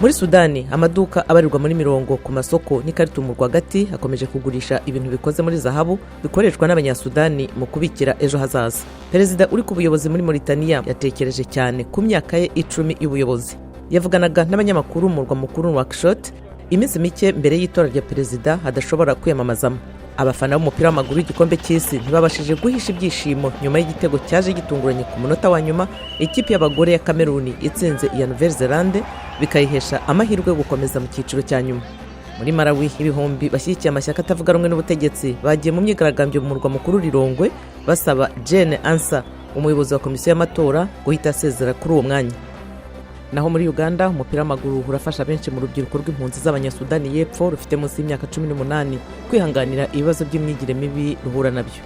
Muri Sudani amaduka abarirwa muri mirongo ku masoko n'ikaritumu rwagati akomeje kugurisha ibintu bikoze muri zahabu bikoreshwa n'abanyasudani mu kubikira ejo hazaza. Perezida uri ku buyobozi muri Mauritania yatekereje cyane ku myaka ye 10 y'ubuyobozi. Yavuganaga n'abanyamakuru mu murwa mukuru Nouakchott iminsi mike mbere y'itora rya perezida hadashobora kwiyamamazamo. Abafana b'umupira w'amaguru w'igikombe cy'isi ntibabashije guhisha ibyishimo nyuma y'igitego cyaje gitunguranye ku munota wa nyuma ikipe y'abagore ya Kameruni itsinze iya Nouvelle-Zélande bikayihesha amahirwe yo gukomeza mu cyiciro cya nyuma. Muri Malawi ibihumbi bashyigikiye amashyaka atavuga rumwe n'ubutegetsi bagiye mu myigaragambyo mu murwa mukuru Lilongwe basaba Jane Ansa umuyobozi wa komisiyo y'amatora guhita asezera kuri uwo mwanya. Naho muri Uganda umupira w'amaguru urafasha benshi mu rubyiruko rw'impunzi z'abanyasudani y'Epfo rufite munsi y'imyaka 18 kwihanganira ibibazo by'imyigire mibi ruhura nabyo.